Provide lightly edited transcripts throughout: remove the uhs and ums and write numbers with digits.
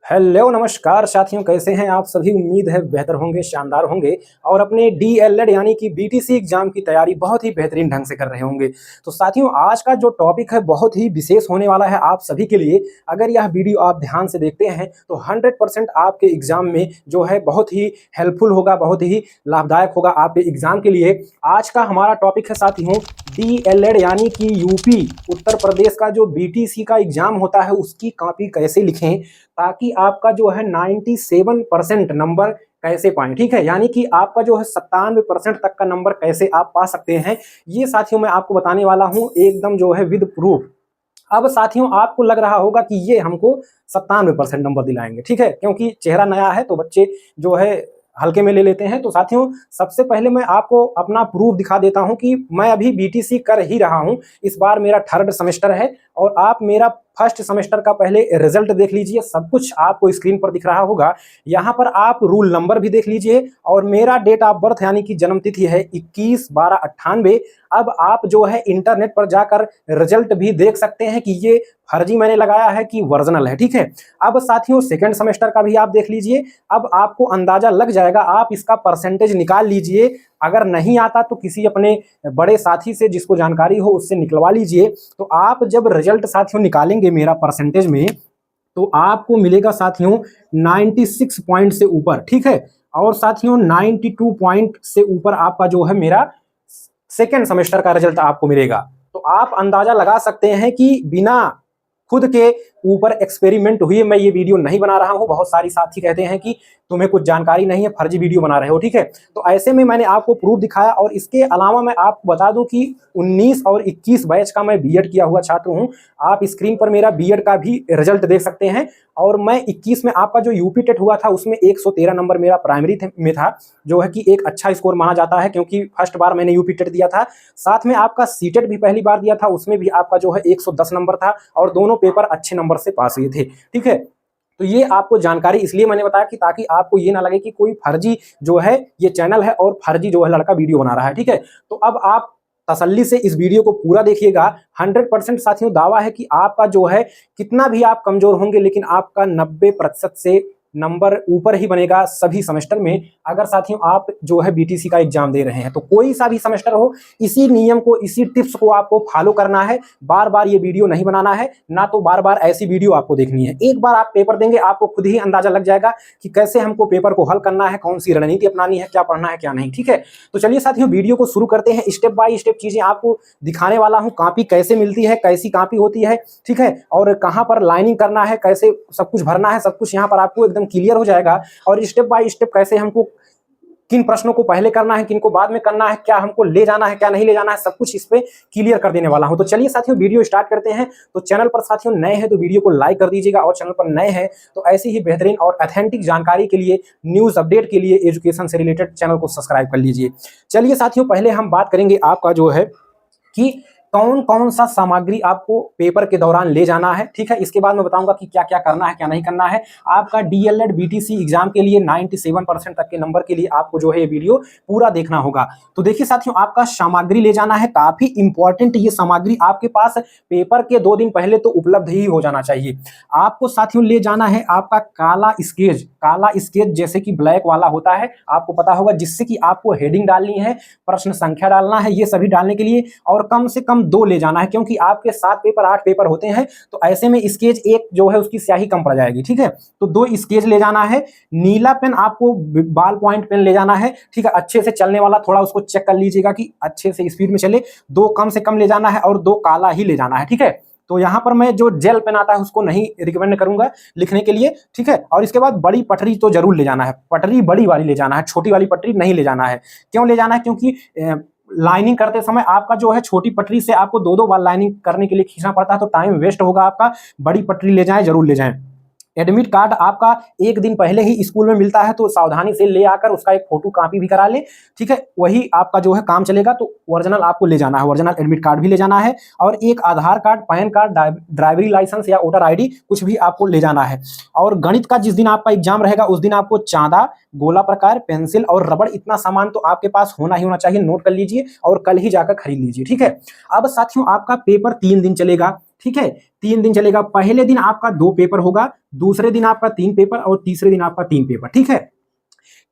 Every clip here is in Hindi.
हेलो नमस्कार साथियों, कैसे हैं आप सभी। उम्मीद है बेहतर होंगे, शानदार होंगे और अपने डीएलएड यानी कि बीटीसी एग्जाम की तैयारी बहुत ही बेहतरीन ढंग से कर रहे होंगे। तो साथियों, आज का जो टॉपिक है बहुत ही विशेष होने वाला है आप सभी के लिए। अगर यह वीडियो आप ध्यान से देखते हैं तो 100% आपके एग्जाम में जो है बहुत ही हेल्पफुल होगा, बहुत ही लाभदायक होगा आपके एग्जाम के लिए। आज का हमारा टॉपिक है साथियों डीएलएड यानी कि यूपी उत्तर प्रदेश का जो बीटीसी का एग्जाम होता है उसकी कॉपी कैसे लिखें ताकि आपका जो है 97% नंबर कैसे पाएं। ठीक है, यानी कि आपका जो है 97% तक का नंबर कैसे आप पा सकते हैं, ये साथियों मैं आपको बताने वाला हूं एकदम जो है विद प्रूफ। अब साथियों आपको लग रहा होगा कि ये हमको 97% नंबर दिलाएंगे, ठीक है, क्योंकि चेहरा नया है तो बच्चे जो है हल्के में ले लेते हैं। तो साथियों सबसे पहले मैं आपको अपना प्रूफ दिखा देता हूं कि मैं अभी बीटीसी कर ही रहा हूं। इस बार मेरा 3rd सेमेस्टर है और आप मेरा 1st सेमेस्टर का पहले रिजल्ट देख लीजिए। सब कुछ आपको स्क्रीन पर दिख रहा होगा। यहाँ पर आप रूल नंबर भी देख लीजिए और मेरा डेट ऑफ बर्थ यानी कि जन्म तिथि है 21/12/98। अब आप जो है इंटरनेट पर जाकर रिजल्ट भी देख सकते हैं कि ये फर्जी मैंने लगाया है कि ओरिजिनल है। ठीक है, अब साथियों 2nd सेमेस्टर का भी आप देख लीजिए। अब आपको अंदाजा लग जाएगा, आप इसका परसेंटेज निकाल लीजिए। अगर नहीं आता तो किसी अपने बड़े साथी से जिसको जानकारी हो उससे निकलवा लीजिए। तो आप जब रिजल्ट साथियों निकालेंगे मेरा परसेंटेज में तो आपको मिलेगा साथियों 96 पॉइंट से ऊपर। ठीक है, और साथियों 92 पॉइंट से ऊपर आपका जो है मेरा 2nd सेमेस्टर का रिजल्ट आपको मिलेगा। तो आप अंदाजा लगा सकते हैं कि बिना खुद के ऊपर एक्सपेरिमेंट हुए मैं ये वीडियो नहीं बना रहा हूं। बहुत सारी साथी कहते हैं कि तुम्हें कुछ जानकारी नहीं है, फर्जी वीडियो बना रहे हो। ठीक है, तो ऐसे में मैंने आपको प्रूफ दिखाया। और इसके अलावा मैं आपको बता दूं कि 19 और 21 बैच का मैं बीएड किया हुआ छात्र हूं। आप स्क्रीन पर मेरा बीएड का भी रिजल्ट देख सकते हैं। और मैं 21 में आपका जो यूपी टेट हुआ था उसमें 113 नंबर मेरा प्राइमरी में था, जो है कि एक अच्छा स्कोर माना जाता है क्योंकि फर्स्ट बार मैंने यूपी टेट दिया था। साथ में आपका सीटेट भी पहली बार दिया था, उसमें भी आपका जो है 110 नंबर था और दोनों पेपर अच्छे नंबर से पास हुए थे। ठीक है, तो ये आपको जानकारी इसलिए मैंने बताया कि ताकि आपको ये ना लगे कि कोई फर्जी जो है ये चैनल है और फर्जी जो है लड़का वीडियो बना रहा है। ठीक है, तो अब आप तसल्ली से इस वीडियो को पूरा देखिएगा। 100% साथियों दावा है कि आपका जो है कितना भी आप कमजोर होंगे लेकिन आपका 90% से नंबर ऊपर ही बनेगा सभी सेमेस्टर में, अगर साथियों आप जो है बीटीसी का एग्जाम दे रहे हैं। तो कोई सा भी सेमेस्टर हो, इसी नियम को, इसी टिप्स को आपको फॉलो करना है। बार बार ये वीडियो नहीं बनाना है, ना तो बार बार ऐसी वीडियो आपको देखनी है। एक बार आप पेपर देंगे आपको खुद ही अंदाजा लग जाएगा कि कैसे हमको पेपर को हल करना है, कौन सी रणनीति अपनानी है, क्या पढ़ना है क्या नहीं। ठीक है, तो चलिए साथियों वीडियो को शुरू करते हैं। स्टेप बाय स्टेप चीजें आपको दिखाने वाला हूं। कॉपी कैसे मिलती है, कैसी कॉपी होती है, ठीक है, और कहां पर लाइनिंग करना है, कैसे सब कुछ भरना है, सब कुछ यहां पर आपको एकदम क्लियर हो जाएगा। और स्टेप बाय स्टेप कैसे हमको किन प्रश्नों को पहले करना है, किन को बाद में करना है, क्या हमको ले जाना है क्या नहीं ले जाना है, सब कुछ इस पे क्लियर कर देने वाला हूं। तो चलिए साथियों वीडियो स्टार्ट करते हैं। तो चैनल पर साथियों नए हैं तो वीडियो को लाइक कर दीजिएगा और चैनल पर नए हैं तो ऐसी ही बेहतरीन और ऑथेंटिक जानकारी के लिए, न्यूज अपडेट के लिए, एजुकेशन से रिलेटेड चैनल को सब्सक्राइब कर लीजिए। चलिए साथियों पहले हम बात करेंगे आपका जो है कि कौन कौन सा सामग्री आपको पेपर के दौरान ले जाना है। ठीक है, इसके बाद मैं बताऊंगा कि क्या क्या करना है क्या नहीं करना है। आपका डीएलएड बीटीसी एग्जाम के लिए 97% तक के नंबर के लिए आपको जो है ये वीडियो पूरा देखना होगा। तो देखिए साथियों आपका सामग्री ले जाना है, काफी इंपॉर्टेंट ये सामग्री आपके पास पेपर के 2 दिन पहले तो उपलब्ध ही हो जाना चाहिए। आपको साथियों ले जाना है आपका काला स्केच जैसे कि ब्लैक वाला होता है, आपको पता होगा, जिससे कि आपको हेडिंग डालनी है, प्रश्न संख्या डालना है, ये सभी डालने के लिए। और कम से कम 2 ले जाना है क्योंकि आपके 7 पेपर 8 पेपर होते हैं, तो ऐसे में स्केच एक जो है उसकी स्याही कम पड़ जाएगी। ठीक है, तो 2 स्केच ले जाना है। नीला पेन आपको बॉल पॉइंट पेन ले जाना है। ठीक है, अच्छे से चलने वाला, थोड़ा उसको चेक कर लीजिएगा कि अच्छे से स्पीड में चले। 2 कम से कम ले जाना है और 2 काला ही ले जाना है। ठीक है, तो यहां पर मैं जो जेल पेन आता है उसको नहीं रिकमेंड करूंगा लिखने के लिए। ठीक है, और इसके बाद बड़ी पटरी तो जरूर ले जाना है, पटरी बड़ी वाली ले जाना है, छोटी वाली पटरी नहीं ले जाना है। क्यों ले जाना है? क्योंकि लाइनिंग करते समय आपका जो है छोटी पटरी से आपको 2-2 बार लाइनिंग करने के लिए खींचना पड़ता है, तो टाइम वेस्ट होगा आपका। बड़ी पटरी ले जाएं, जरूर ले जाएं। एडमिट कार्ड आपका 1 दिन पहले ही स्कूल में मिलता है, तो सावधानी से ले आकर उसका एक फोटो कॉपी भी करा ले। ठीक है, वही आपका जो है काम चलेगा। तो ओरिजिनल आपको ले जाना है, ओरिजिनल एडमिट कार्ड भी ले जाना है और एक आधार कार्ड, पैन कार्ड, ड्राइवरी लाइसेंस या वोटर आईडी कुछ भी आपको ले जाना है। और गणित का जिस दिन आपका एग्जाम रहेगा उस दिन आपको चांदा, गोला प्रकार, पेंसिल और रबड़, इतना सामान तो आपके पास होना ही होना चाहिए। नोट कर लीजिए और कल ही जाकर खरीद लीजिए। ठीक है, अब साथियों आपका पेपर 3 दिन चलेगा। ठीक है, 3 दिन चलेगा। पहले दिन आपका 2 पेपर होगा, दूसरे दिन आपका 3 पेपर और तीसरे दिन आपका 3 पेपर, ठीक है।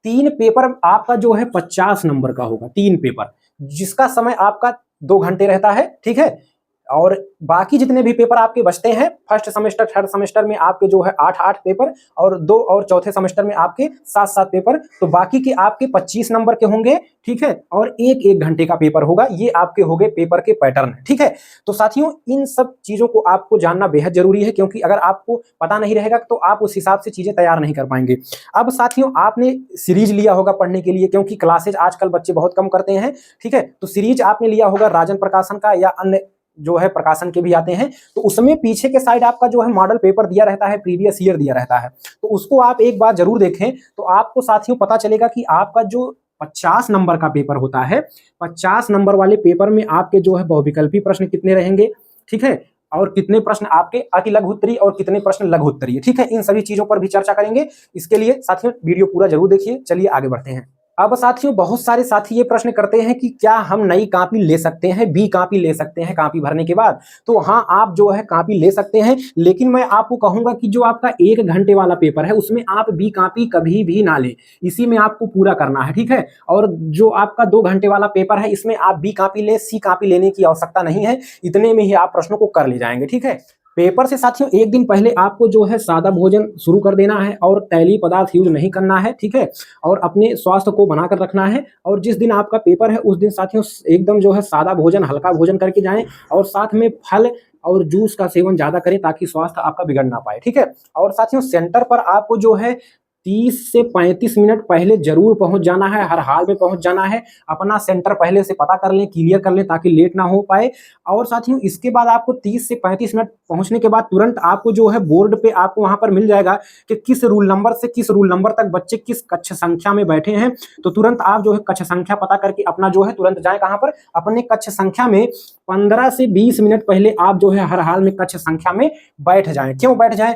3 पेपर आपका जो है 50 नंबर का होगा, 3 पेपर, जिसका समय आपका 2 घंटे रहता है, ठीक है। और बाकी जितने भी पेपर आपके बचते हैं, फर्स्ट सेमेस्टर थर्ड सेमेस्टर में आपके जो है 8-8 पेपर और 2 और चौथे सेमेस्टर में आपके 7-7 पेपर, तो बाकी के आपके 25 नंबर के होंगे, ठीक है। और 1-1 घंटे का पेपर होगा। ये आपके हो गए पेपर के पैटर्न, ठीक है। तो साथियों, इन सब चीजों को आपको जानना बेहद जरूरी है, क्योंकि अगर आपको पता नहीं रहेगा तो आप उस हिसाब से चीजें तैयार नहीं कर पाएंगे। अब साथियों, आपने सीरीज लिया होगा पढ़ने के लिए, क्योंकि क्लासेज आजकल बच्चे बहुत कम करते हैं, ठीक है। तो सीरीज आपने लिया होगा राजन प्रकाशन का या अन्य जो है प्रकाशन के भी आते हैं, तो उसमें पीछे के साइड आपका जो है मॉडल पेपर दिया रहता है, प्रीवियस ईयर दिया रहता है, तो उसको आप एक बार जरूर देखें। तो आपको साथियों पता चलेगा कि आपका जो 50 नंबर का पेपर होता है, 50 नंबर वाले पेपर में आपके जो है बहुविकल्पी प्रश्न कितने रहेंगे, ठीक है, और कितने प्रश्न आपके अति लघु उत्तरीय और कितने प्रश्न लघु उत्तरीय, ठीक है। इन सभी चीजों पर भी चर्चा करेंगे। इसके लिए साथियों वीडियो पूरा जरूर देखिए। चलिए आगे बढ़ते हैं। अब साथियों, बहुत सारे साथी ये प्रश्न करते हैं कि क्या हम नई कॉपी ले सकते हैं, बी कॉपी ले सकते हैं कॉपी भरने के बाद। तो हाँ, आप जो है कॉपी ले सकते हैं, लेकिन मैं आपको कहूंगा कि जो आपका 1 घंटे वाला पेपर है उसमें आप बी कॉपी कभी भी ना लें, इसी में आपको पूरा करना है, ठीक है। और जो आपका 2 घंटे वाला पेपर है, इसमें आप बी कॉपी ले, सी कॉपी लेने की आवश्यकता नहीं है, इतने में ही आप प्रश्नों को कर ले जाएंगे, ठीक है। पेपर से साथियों 1 दिन पहले आपको जो है सादा भोजन शुरू कर देना है और तैलीय पदार्थ यूज नहीं करना है, ठीक है। और अपने स्वास्थ्य को बनाकर रखना है। और जिस दिन आपका पेपर है उस दिन साथियों एकदम जो है सादा भोजन, हल्का भोजन करके जाएं, और साथ में फल और जूस का सेवन ज्यादा करें, ताकि स्वास्थ्य आपका बिगड़ ना पाए, ठीक है। और साथियों, सेंटर पर आपको जो है 30 से 35 मिनट पहले जरूर पहुंच जाना है, हर हाल में पहुंच जाना है। अपना सेंटर पहले से पता कर लें, क्लियर कर लें, ताकि लेट ना हो पाए। और साथियों, इसके बाद आपको 30 से 35 मिनट पहुंचने के बाद तुरंत आपको जो है बोर्ड पे आपको वहां पर मिल जाएगा कि किस रूल नंबर से किस रूल नंबर तक बच्चे किस कक्ष संख्या में बैठे हैं। तो तुरंत आप जो है कक्ष संख्या पता करके अपना जो है तुरंत जाए कहां पर, अपने कक्ष संख्या में 15 से 20 मिनट पहले आप जो है हर हाल में कक्ष संख्या में बैठ जाएं। क्यों बैठ जाएं?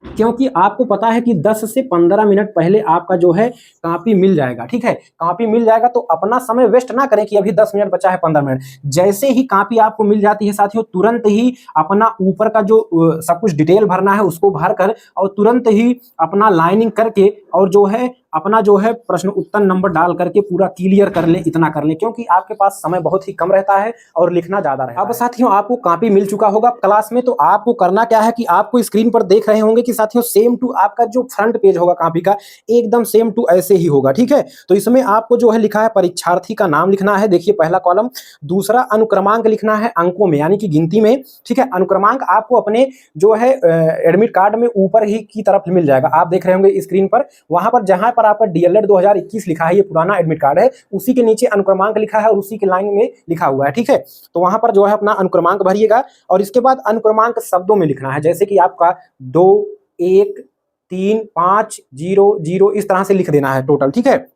क्योंकि आपको पता है कि 10 से 15 मिनट पहले आपका जो है कॉपी मिल जाएगा, ठीक है। कॉपी मिल जाएगा तो अपना समय वेस्ट ना करें कि अभी 10 मिनट बचा है, 15 मिनट। जैसे ही कॉपी आपको मिल जाती है साथियों, तुरंत ही अपना ऊपर का जो सब कुछ डिटेल भरना है उसको भर कर और तुरंत ही अपना लाइनिंग करके और जो है अपना जो है प्रश्न उत्तर नंबर डाल करके पूरा क्लियर कर लें, इतना कर लें, क्योंकि आपके पास समय बहुत ही कम रहता है और लिखना ज्यादा रहता है। अब साथियों, आपको कॉपी मिल चुका होगा क्लास में, तो आपको करना क्या है कि आपको स्क्रीन पर देख रहे होंगे कि साथियों सेम टू आपका जो फ्रंट पेज होगा कॉपी का, एकदम सेम टू ऐसे ही होगा, ठीक है। तो इसमें आपको जो है लिखा है परीक्षार्थी का नाम लिखना है, देखिए पहला कॉलम। दूसरा, अनुक्रमांक लिखना है अंकों में, यानी कि गिनती में, ठीक है। अनुक्रमांक आपको अपने जो है एडमिट कार्ड में ऊपर ही की तरफ मिल जाएगा, आप देख रहे होंगे स्क्रीन पर। वहां पर जहां पर आपका डीएलएड 2021 लिखा है, ये पुराना एडमिट कार्ड है, उसी के नीचे अनुक्रमांक लिखा है और उसी के लाइन में लिखा हुआ है, ठीक है। तो वहां पर जो है अपना अनुक्रमांक भरिएगा और इसके बाद अनुक्रमांक शब्दों में लिखना है, जैसे कि आपका 2, 1, 3, 5, 0, 0 इस तरह से लिख देना है टोटल, ठीक है।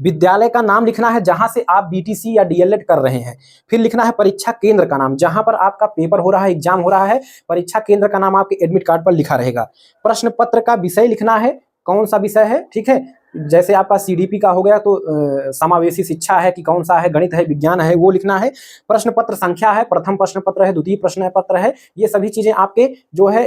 विद्यालय का नाम लिखना है जहां से आप बीटीसी या डीएलएड कर रहे हैं। फिर लिखना है परीक्षा केंद्र का नाम, जहां पर आपका पेपर हो रहा है, एग्जाम हो रहा है, परीक्षा केंद्र का नाम आपके एडमिट कार्ड पर लिखा रहेगा। प्रश्न पत्र का विषय लिखना है, कौन सा विषय है, ठीक है। जैसे आपका सीडीपी का हो गया तो समावेशी शिक्षा है कि कौन सा है, गणित है, विज्ञान है, वो लिखना है। प्रश्न पत्र संख्या है, प्रथम प्रश्न पत्र है, द्वितीय प्रश्न पत्र है, ये सभी चीजें आपके जो है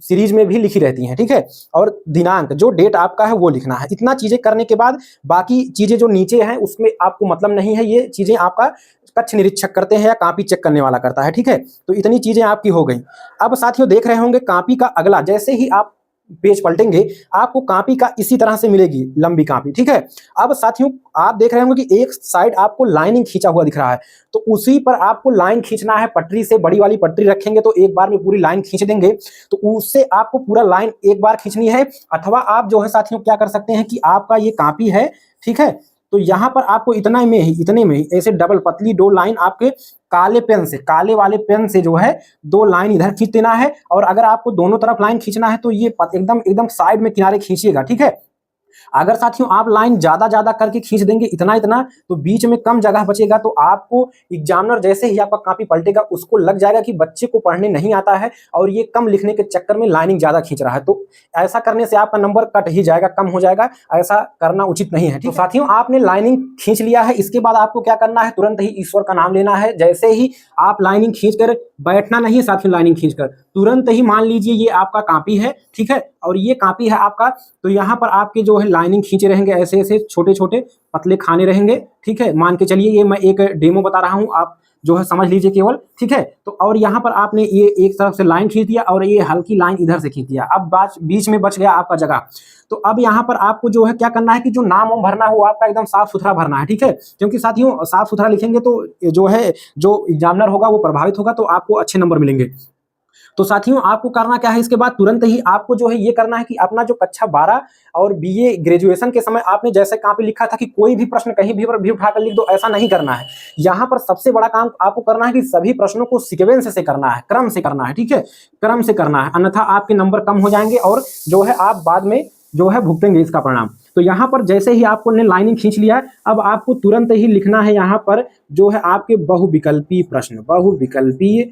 सीरीज में भी लिखी रहती हैं, ठीक है। और दिनांक, जो डेट आपका है वो लिखना है। इतना चीजें करने के बाद बाकी चीजें जो नीचे हैं उसमें आपको मतलब नहीं है, ये चीजें आपका कक्ष निरीक्षक करते हैं या कॉपी चेक करने वाला करता है, ठीक है। तो इतनी चीजें आपकी हो गई। अब साथियों देख रहे होंगे कॉपी का अगला, जैसे ही आप पेज पलटेंगे आपको कॉपी का इसी तरह से मिलेगी लंबी कॉपी, ठीक है। अब साथियों आप देख रहे होंगे कि एक साइड आपको लाइनिंग खींचा हुआ दिख रहा है, तो उसी पर आपको लाइन खींचना है। पटरी से बड़ी वाली पटरी रखेंगे तो एक बार में पूरी लाइन खींच देंगे, तो उससे आपको पूरा लाइन एक बार खींचनी है। अथवा आप जो है साथियों क्या कर सकते हैं कि आपका ये कॉपी है, ठीक है, तो यहां पर आपको इतने में ही ऐसे डबल पतली 2 लाइन आपके काले पेन से, काले वाले पेन से जो है 2 लाइन इधर खींच देना है। और अगर आपको दोनों तरफ लाइन खींचना है तो ये एकदम साइड में किनारे खींचिएगा, ठीक है। अगर साथियों आप लाइन ज्यादा करके खींच देंगे इतना तो बीच में कम जगह बचेगा, तो आपको एग्जामिनर जैसे ही आपका कॉपी पलटेगा उसको लग जाएगा कि बच्चे को पढ़ने नहीं आता है और ये कम लिखने के चक्कर में लाइनिंग ज्यादा खींच रहा है। तो ऐसा करने से आपका नंबर कट ही जाएगा, कम हो जाएगा, ऐसा करना उचित नहीं है। तो साथियों आपने लाइनिंग खींच लिया है, इसके बाद आपको क्या करना है, तुरंत ही ईश्वर का नाम लेना है। जैसे ही आप लाइनिंग खींच कर बैठना नहीं है साथियों लाइनिंग खींचकर, तुरंत ही मान लीजिए ये आपका कॉपी है, ठीक है, और ये कॉपी है आपका, तो यहाँ पर आपके जो है लाइनिंग खींचे रहेंगे, ऐसे ऐसे छोटे छोटे पतले खाने रहेंगे, ठीक है। मान के चलिए ये मैं एक डेमो बता रहा हूँ, आप जो है समझ लीजिए केवल, ठीक है। तो और यहाँ पर आपने ये एक तरफ से लाइन खींच दिया और ये हल्की लाइन इधर से खींच दिया, अब बीच में बच गया आपका जगह। तो अब यहाँ पर आपको जो है क्या करना है कि जो नाम वाम भरना हो आपका एकदम साफ सुथरा भरना है, ठीक है, क्योंकि साथियों साफ सुथरा लिखेंगे तो जो है जो एग्जामिनर होगा वो प्रभावित होगा, तो आपको अच्छे नंबर मिलेंगे। तो साथियों आपको करना क्या है, इसके बाद तुरंत ही आपको जो है ये करना है कि अपना जो कक्षा 12 और बीए ग्रेजुएशन के समय आपने जैसे कॉपी लिखा था कि कोई भी प्रश्न कहीं भी उठाकर लिख दो, ऐसा नहीं करना है। यहाँ पर सबसे बड़ा काम आपको करना है कि सभी प्रश्नों को सीक्वेंस से करना है, क्रम से करना है, ठीक है, क्रम से करना है, अन्यथा आपके नंबर कम हो जाएंगे और जो है आप बाद में जो है भुगतेंगे इसका परिणाम। तो यहाँ पर जैसे ही आपको ने लाइनिंग खींच लिया, अब आपको तुरंत ही लिखना है यहाँ पर जो है आपके बहुविकल्पीय प्रश्न, बहुविकल्पीय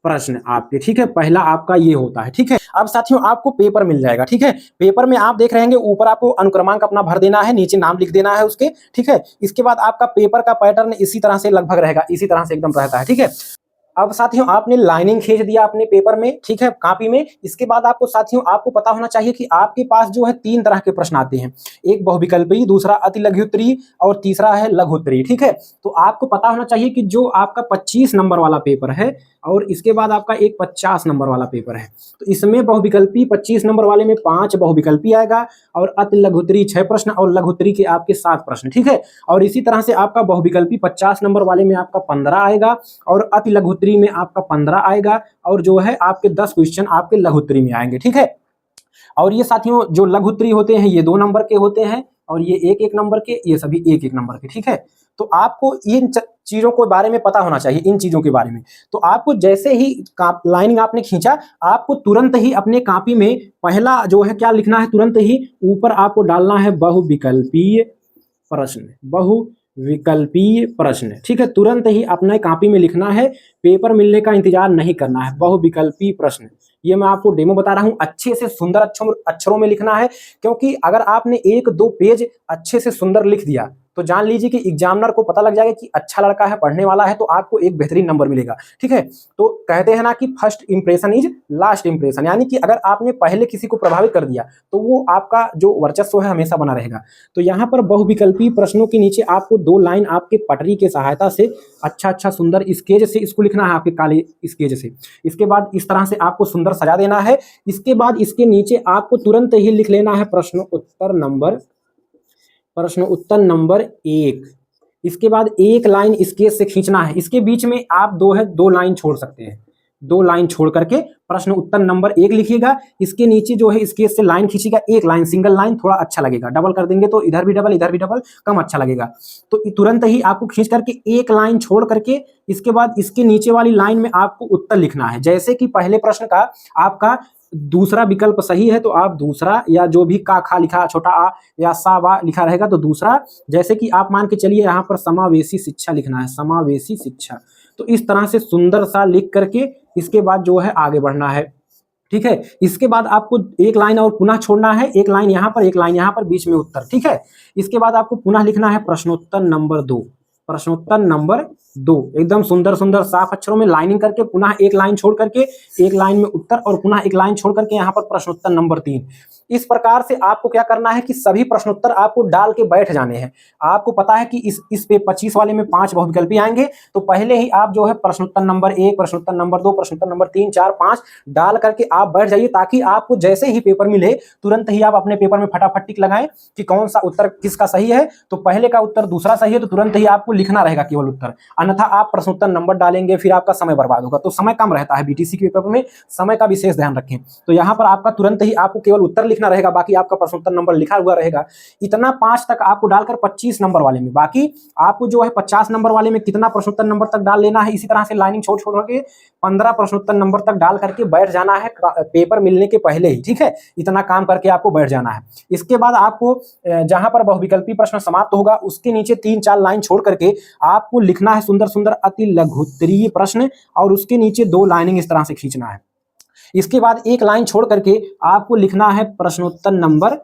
प्रश्न आपके, ठीक है, पहला आपका ये होता है, ठीक है। अब साथियों आपको पेपर मिल जाएगा, ठीक है, पेपर में आप देख रहे हैं ऊपर आपको अनुक्रमांक अपना भर देना है, नीचे नाम लिख देना है उसके, ठीक है। इसके बाद आपका पेपर का पैटर्न इसी तरह से लगभग रहेगा, इसी तरह से एकदम रहता है, ठीक है। अब साथियों आपने लाइनिंग खींच दिया अपने पेपर में, ठीक है, कॉपी में। इसके बाद आपको साथियों आपको पता होना चाहिए कि आपके पास जो है 3 तरह के प्रश्न आते हैं, एक बहुविकल्पी, दूसरा अति लघु उत्तरीय और तीसरा है लघु उत्तरीय, ठीक है। तो आपको पता होना चाहिए कि जो आपका 25 नंबर वाला पेपर है और इसके बाद आपका एक 50 नंबर वाला पेपर है, तो इसमें बहुविकल्पी 25 नंबर वाले में 5 बहुविकल्पी आएगा और अति लघु उत्तरीय 6 प्रश्न और लघु उत्तरीय के आपके 7 प्रश्न, ठीक है। और इसी तरह से आपका बहुविकल्पी 50 नंबर वाले में आपका 15 आएगा और अति लघु उत्तरीय में आपका 15 आएगा और जो है आपके 10 क्वेश्चन आपके लघु उत्तरीय में आएंगे, ठीक है। और ये साथियों जो लघु उत्तरीय होते हैं ये 2 नंबर के होते हैं और ये 1-1 नंबर के, ये सभी 1-1 नंबर के, ठीक है। तो आपको इन चीजों के बारे में पता होना चाहिए, इन चीजों के बारे में। तो आपको जैसे ही लाइनिंग आपने खींचा, आपको तुरंत ही अपने कॉपी में पहला जो है क्या लिखना है, तुरंत ही ऊपर आपको डालना है बहुविकल्पीय प्रश्न, बहुविकल्पीय प्रश्न, ठीक है। तुरंत ही अपने कॉपी में लिखना है, पेपर मिलने का इंतजार नहीं करना है, बहुविकल्पीय प्रश्न। ये मैं आपको डेमो बता रहा हूं, अच्छे से सुंदर अक्षरों में लिखना है, क्योंकि अगर आपने 1-2 पेज अच्छे से सुंदर लिख दिया तो जान लीजिए कि एग्जामिनर को पता लग जाएगा कि अच्छा लड़का है, पढ़ने वाला है, तो आपको एक बेहतरीन नंबर मिलेगा, ठीक है। तो कहते हैं ना कि first impression is last impression, यानी कि अगर आपने पहले किसी को प्रभावित कर दिया तो वो आपका जो वर्चस्व है हमेशा बना रहेगा। तो यहाँ पर बहुविकल्पीय प्रश्नों के नीचे आपको 2 लाइन आपके पटरी के सहायता से अच्छा सुंदर स्केच से इसको लिखना है, आपके काले स्केच से। इसके बाद इस तरह से आपको सुंदर सजा देना है। इसके बाद इसके नीचे आपको तुरंत ही लिख लेना है प्रश्न उत्तर नंबर 1। इसके बाद एक लाइन स्केच से खींचना है, इसके बीच में आप 2 लाइन छोड़ सकते हैं, 2 लाइन छोड़ करके प्रश्न उत्तर नंबर 1 लिखिएगा। इसके नीचे जो है स्केच से लाइन खींचिएगा, एक लाइन, सिंगल लाइन, थोड़ा अच्छा लगेगा, डबल कर देंगे तो इधर भी डबल कम अच्छा लगेगा। तो तुरंत ही आपको खींच करके एक लाइन छोड़ करके इसके बाद इसके नीचे वाली लाइन में आपको उत्तर लिखना है। जैसे कि पहले प्रश्न का आपका दूसरा विकल्प सही है तो आप दूसरा, या जो भी का खा लिखा, छोटा आ या सा वा लिखा रहेगा तो दूसरा। जैसे कि आप मान के चलिए यहाँ पर समावेशी शिक्षा लिखना है, समावेशी शिक्षा, तो इस तरह से सुंदर सा लिख करके इसके बाद जो है आगे बढ़ना है, ठीक है। इसके बाद आपको एक लाइन और पुनः छोड़ना है, एक लाइन यहाँ पर, एक लाइन यहाँ पर, बीच में उत्तर, ठीक है। इसके बाद आपको पुनः लिखना है प्रश्नोत्तर नंबर 2, प्रश्नोत्तर नंबर 2, एकदम सुंदर साफ अक्षरों में लाइनिंग करके, पुनः एक लाइन छोड़ करके एक लाइन में उत्तर और पुनः एक लाइन छोड़ करके यहाँ पर प्रश्नोत्तर नंबर 3। इस प्रकार से आपको क्या करना है कि सभी प्रश्नोत्तर आपको डाल के बैठ जाने हैं। आपको पता है कि इस पे 25 वाले में 5 बहुविकल्पी आएंगे, तो पहले ही आप जो है प्रश्नोत्तर नंबर 1, प्रश्नोत्तर नंबर 2, प्रश्नोत्तर नंबर 3, 4, 5 डाल करके आप बैठ जाइए, ताकि आपको जैसे ही पेपर मिले तुरंत ही आप अपने पेपर में फटाफट टिक लगाएं कि कौन सा उत्तर किसका सही है। तो पहले का उत्तर दूसरा सही है तो तुरंत ही आपको लिखना रहेगा केवल उत्तर, अन्यथा आप प्रश्नोत्तर नंबर डालेंगे फिर आपका समय बर्बाद होगा। तो समय कम रहता है बीटीसी के पेपर में, समय का विशेष ध्यान रखें। तो यहाँ पर आपका तुरंत ही आपको केवल उत्तर लिखना रहेगा, बाकी आपका प्रश्नोत्तर नंबर लिखा हुआ रहेगा। इतना 5 तक आपको डालकर 25 नंबर वाले में, बाकी आपको जो है 50 नंबर वाले में कितना प्रश्नोत्तर नंबर तक डाल लेना है, इसी तरह से लाइनिंग छोड़ के 15 प्रश्नोत्तर नंबर तक डाल करके बैठ जाना है पेपर मिलने के पहले ही, ठीक है। इतना काम करके आपको बैठ जाना है। इसके बाद आपको जहां पर बहुविकल्पी प्रश्न समाप्त होगा उसके नीचे 3-4 लाइन छोड़ करके आपको लिखना है सुंदर अति लघु उत्तरीय प्रश्न, और उसके नीचे 2 लाइनिंग इस तरह से खींचना है। इसके बाद एक लाइन छोड़ करके आपको लिखना है प्रश्नोत्तर नंबर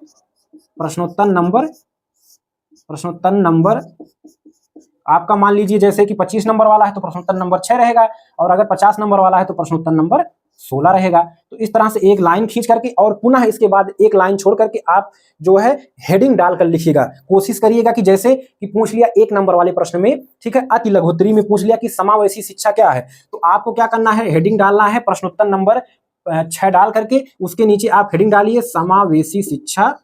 आपका मान लीजिए जैसे कि 25 नंबर वाला है तो प्रश्न उत्तर नंबर 6 रहेगा, और अगर 50 नंबर वाला है तो प्रश्न उत्तर नंबर 16 रहेगा। तो इस तरह से एक लाइन खींच करके और पुनः इसके बाद एक लाइन छोड़ करके आप जो है हेडिंग डालकर लिखिएगा। कोशिश करिएगा कि जैसे कि पूछ लिया 1 नंबर वाले प्रश्न में, ठीक है, अति लघु उत्तरी में पूछ लिया कि समावेशी शिक्षा क्या है, तो आपको क्या करना है, हेडिंग डालना है प्रश्न उत्तर नंबर 6 डाल करके उसके नीचे आप हेडिंग डालिए समावेशी शिक्षा,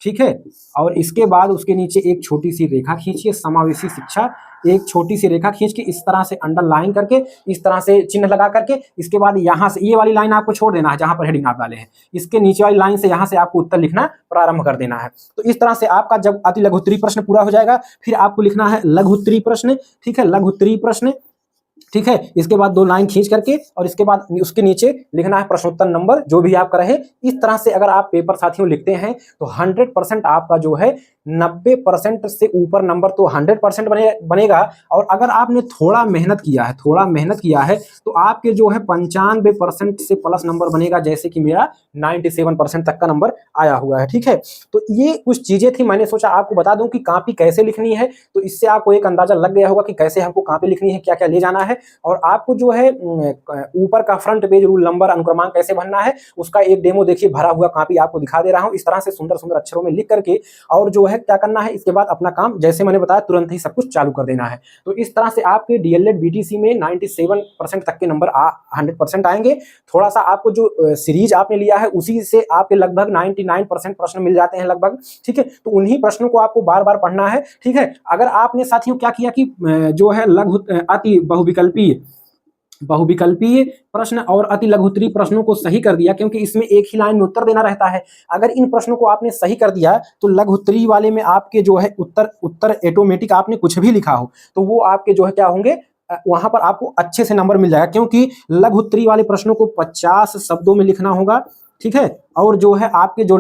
ठीक है, और इसके बाद उसके नीचे एक छोटी सी रेखा खींचिए समावेशी शिक्षा, एक छोटी सी रेखा खींच के इस तरह से अंडरलाइन करके इस तरह से चिन्ह लगा करके इसके बाद यहाँ से ये वाली लाइन आपको छोड़ देना है जहां पर हेडिंग आप डाले हैं, इसके नीचे वाली लाइन से यहाँ से आपको उत्तर लिखना प्रारंभ कर देना है। तो इस तरह से आपका जब अति लघु उत्तरीय प्रश्न पूरा हो जाएगा फिर आपको लिखना है लघु उत्तरीय प्रश्न, ठीक है, लघु उत्तरीय प्रश्न, ठीक है, इसके बाद 2 लाइन खींच करके और इसके बाद उसके नीचे लिखना है प्रश्नोत्तर नंबर जो भी आपका रहे। इस तरह से अगर आप पेपर साथियों लिखते हैं तो 100% आपका जो है 90% से ऊपर नंबर तो 100% बनेगा। और अगर आपने थोड़ा मेहनत किया है तो आपके जो है 95% से प्लस नंबर बनेगा, जैसे कि मेरा 97% तक का नंबर आया हुआ है, ठीक है। तो ये कुछ चीजें थी, मैंने सोचा आपको बता दूं कि कॉपी कैसे लिखनी है, तो इससे आपको एक अंदाजा लग गया होगा कि कैसे हमको कॉपी लिखनी है, क्या क्या ले जाना है, और आपको जो है ऊपर का फ्रंट पेज रूल नंबर अनुक्रमांक कैसे भरना है उसका एक डेमो देखिए, भरा हुआ कॉपी आपको दिखा दे रहा हूं। इस तरह से सुंदर सुंदर अक्षरों में लिख करके और जो है क्या करना है, इसके बाद अपना काम जैसे मैंने बताया तुरंत ही सब कुछ चालू कर देना है। तो इस तरह से आपके डीएलएड बीटीसी में 97% तक के नंबर 100% आएंगे। थोड़ा सा आपको जो सीरीज आपने लिया है उसी से आपके लगभग 99% प्रश्न मिल जाते हैं लगभग, ठीक है। तो उन्हीं प्रश्नों को आपको बार बार पढ़ना है, ठीक है। अगर आपने साथियों क्या किया कि जो है लघु अति बहुविकल्पीय प्रश्न और अति लघु उत्तरीय प्रश्नों को सही कर दिया, क्योंकि इसमें एक ही लाइन में उत्तर देना रहता है। अगर इन प्रश्नों को आपने सही कर दिया तो लघु उत्तरीय वाले में आपके जो है उत्तर ऑटोमेटिक आपने कुछ भी लिखा हो तो वो आपके जो है क्या होंगे, वहां पर आपको अच्छे से नंबर मिल जाएगा, क्योंकि लघु उत्तरीय वाले प्रश्नों को 50 शब्दों में लिखना होगा, ठीक है, और जो है आपके जो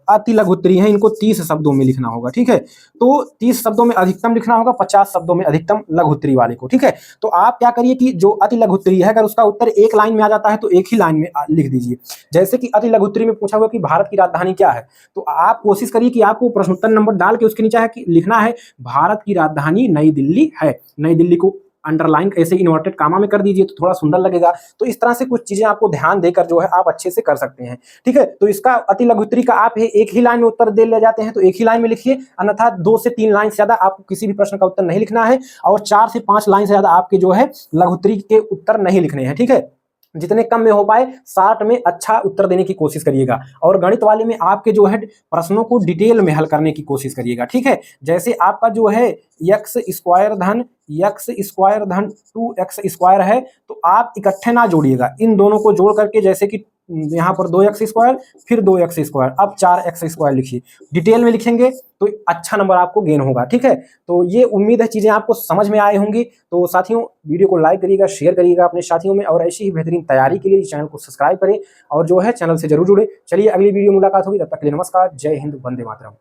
अति लघु उत्तरीय हैं इनको 30 शब्दों में लिखना होगा, ठीक है। तो 30 शब्दों में अधिकतम लिखना होगा, 50 शब्दों में अधिकतम लघु उत्तरीय वाले को, ठीक है। तो आप क्या करिए कि जो अति लघु उत्तरीय है अगर उसका उत्तर एक लाइन में आ जाता है तो एक ही लाइन में लिख दीजिए। जैसे कि अति लघु उत्तरीय में पूछा हुआ कि भारत की राजधानी क्या है, तो आप कोशिश करिए कि आपको प्रश्नोत्तर नंबर डाल के उसके नीचे है कि लिखना है भारत की राजधानी नई दिल्ली है। नई दिल्ली को अंडरलाइन ऐसे इन्वर्टेड कामा में कर दीजिए तो थोड़ा सुंदर लगेगा। तो इस तरह से कुछ चीजें आपको ध्यान देकर जो है आप अच्छे से कर सकते हैं, ठीक है। तो इसका अति लघु उत्तरीय का आप एक ही लाइन में उत्तर दे ले जाते हैं तो एक ही लाइन में लिखिए, अन्यथा 2 से 3 लाइन से ज्यादा आपको किसी भी प्रश्न का उत्तर नहीं लिखना है, और 4 से 5 लाइन से ज्यादा आपके जो है लघु उत्तरीय के उत्तर नहीं लिखने हैं, ठीक है। जितने कम में हो पाए 60 में अच्छा उत्तर देने की कोशिश करिएगा। और गणित वाले में आपके जो है प्रश्नों को डिटेल में हल करने की कोशिश करिएगा, ठीक है। जैसे आपका जो है x स्क्वायर धन 2x स्क्वायर है तो आप इकट्ठे ना जोड़िएगा, इन दोनों को जोड़ करके जैसे कि यहाँ पर 2x स्क्वायर फिर 2x स्क्वायर अब 4x स्क्वायर लिखिए, डिटेल में लिखेंगे तो अच्छा नंबर आपको गेन होगा, ठीक है। तो ये उम्मीद है चीजें आपको समझ में आई होंगी। तो साथियों वीडियो को लाइक करिएगा, शेयर करिएगा अपने साथियों में, और ऐसी ही बेहतरीन तैयारी के लिए चैनल को सब्सक्राइब करें और जो है चैनल से जरूर जुड़े। चलिए अगली वीडियो मुलाकात होगी, तब तक के लिए नमस्कार, जय हिंद, वंदे मातरम।